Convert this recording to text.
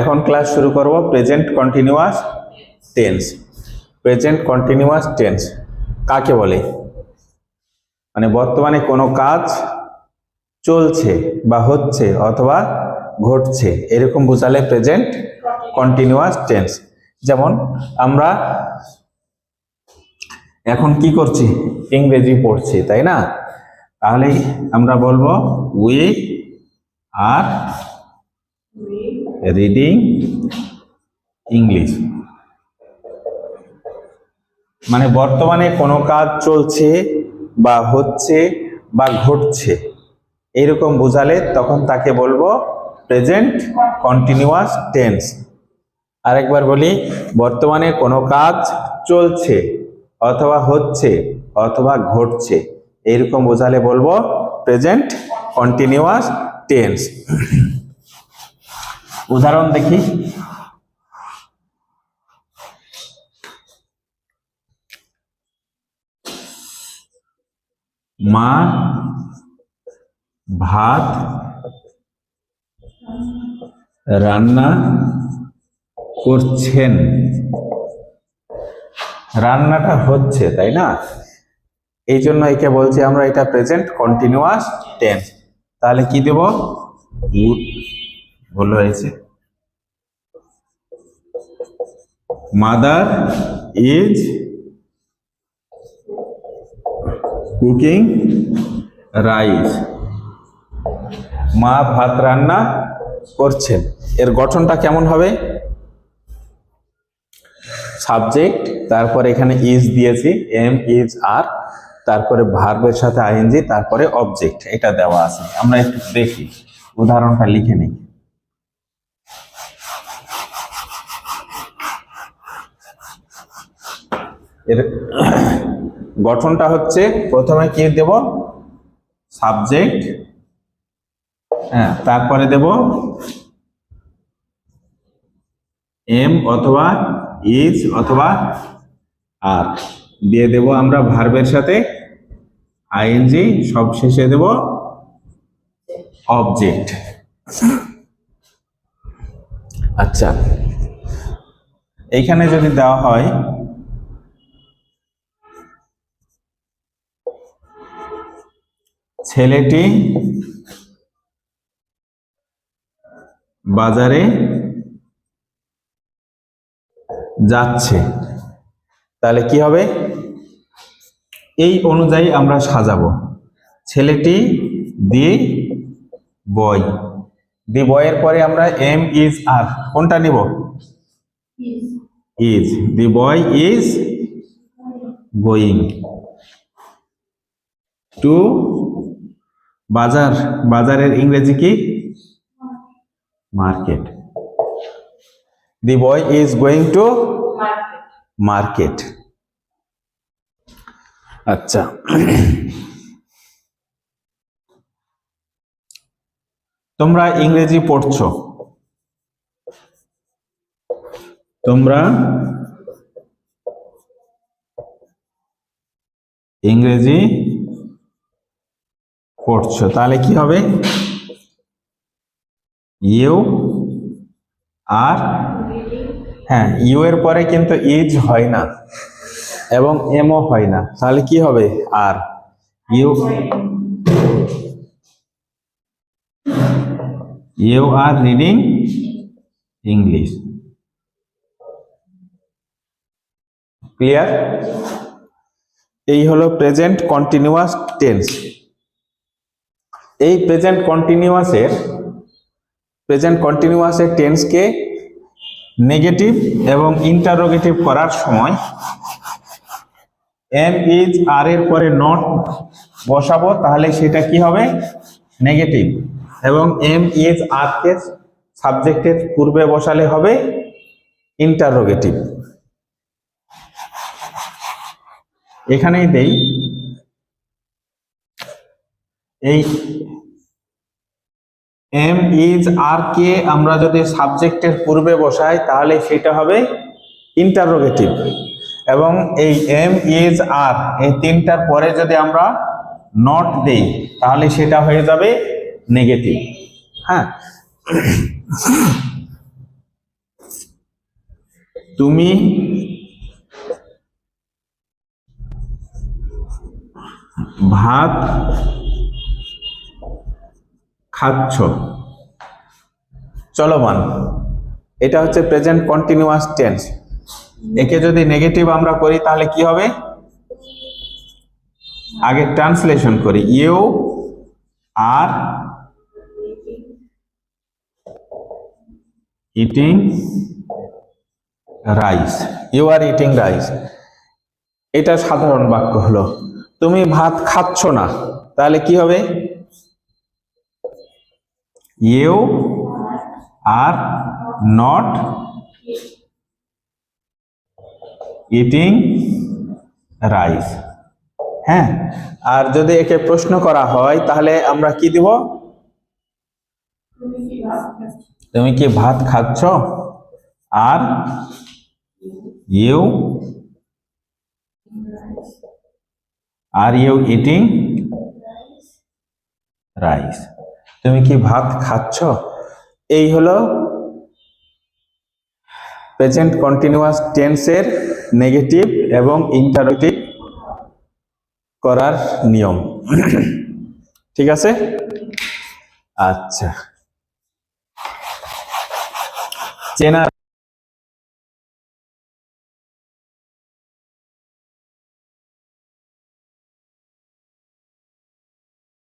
এখন ক্লাস শুরু করব present continuous tense. Present continuous tense কাকে বলে? মানে বর্তমানে কোনো কাজ চলছে বা হচ্ছে অথবা ঘটছে এরকম বোঝালে প্রেজেন্ট কন্টিনিউয়াস টেন্স। যেমন আমরা এখন কি করছি? ইংরেজি পড়ছি, তাই না? তাহলে আমরা বলবো উই আর রিডিং ইংলিশ। মানে বর্তমানে কোনো কাজ চলছে বা হচ্ছে বা ঘটছে এরকম বোঝালে তখন তাকে বলবো প্রেজেন্ট কন্টিনিউয়াস টেন্স। আরেকবার বলি, বর্তমানে কোনো কাজ চলছে অথবা হচ্ছে অথবা ঘটছে এরকম বোঝালে বলবো প্রেজেন্ট কন্টিনিউয়াস টেন্স। উদাহরণ দেখি। মা ভাত রান্না করছেন। রান্নাটা হচ্ছে, তাই না? এই জন্য একে বলছি আমরা এটা প্রেজেন্ট কন্টিনিউয়াস টেন্স। তাহলে কি দেব? ভুল হয়েছে। Mother is cooking rice. মা ভাত রান্না করছেন। এর গঠনটা কেমন হবে? সাবজেক্ট, তারপরে এখানে ইজ দিয়েছি, এম ইজ আর, তারপরে ভার্বের সাথে আইএনজি, তারপরে অবজেক্ট, এটা দেওয়া আছে। আমরা একটু দেখি, উদাহরণটা লিখে নিই। এর গঠনটা হচ্ছে, প্রথমে কি দেব? সাবজেক্ট, হ্যাঁ, তারপরে দেব এম অথবা ইজ অথবা আর, দিয়ে দেব আমরা ভার্বের সাথে আইএনজি, সব শেষে দেব অবজেক্ট। আচ্ছা, এইখানে যদি দেওয়া হয় ছেলেটি বাজারে যাচ্ছে, তাহলে কি হবে? এই অনুযায়ী আমরা সাজাবো। ছেলেটি দি বয়, দি বয়ের পরে আমরা এম ইজ আর, কোনটা নিব? Is. The boy is going to বাজার। বাজারের ইংরেজি কি? Market. The boy is going to market. আচ্ছা, তোমরা ইংরেজি পড়ছো, তোমরা ইংরেজি পড়ছো, তাহলে কি হবে? ইউ আর, হ্যাঁ, ইউ এর পরে কিন্তু ইজ হয় না এবং এমও হয় না, তাহলে কি হবে? Are. You are reading English. Clear? এই হলো প্রেজেন্ট কন্টিনিউয়াস টেন্স। এই প্রেজেন্ট কন্টিনিউয়াসের টেন্সকে নেগেটিভ এবং ইন্টারোগেটিভ করার সময় এম ইজ আর এর পরে নট বসাবো, তাহলে সেটা কি হবে? নেগেটিভ। এবং এম ইজ আর কে সাবজেক্টের পূর্বে বসালে হবে ইন্টারোগেটিভ। এখানেই দেই, এই এম ইজ আর কে আমরা যদি সাবজেক্টের পূর্বে বসাই তাহলে সেটা হবে ইন্টারোগেটিভ, এবং এই এম ইজ আর এই তিনটার পরে যদি আমরা নট দেই তাহলে সেটা হয়ে যাবে নেগেটিভ। হ্যাঁ, তুমি ভাত খাচ্ছ। চলমান, এটা হচ্ছে প্রেজেন্ট কন্টিনিউয়াস টেন্স। একে যদি নেগেটিভ আমরা করি তাহলে কি হবে? আগে ট্রান্সলেশন করি, you are eating rice. You are eating rice, এটা সাধারণ বাক্য হলো। তুমি ভাত খাচ্ছ না, তাহলে কি হবে? You are not eating rice. হ্যাঁ, আর যদি একে প্রশ্ন করা হয় তাহলে আমরা কি দিব? তুমি কি ভাত খাচ্ছ? Are you eating rice. তুমি কি ভাত খাচ্ছ? এই হলো প্রেজেন্ট কন্টিনিউয়াস টেন্সের নেগেটিভ এবং ইন্টারোগেটিভ করার নিয়ম। ঠিক আছে? আচ্ছা, চেনা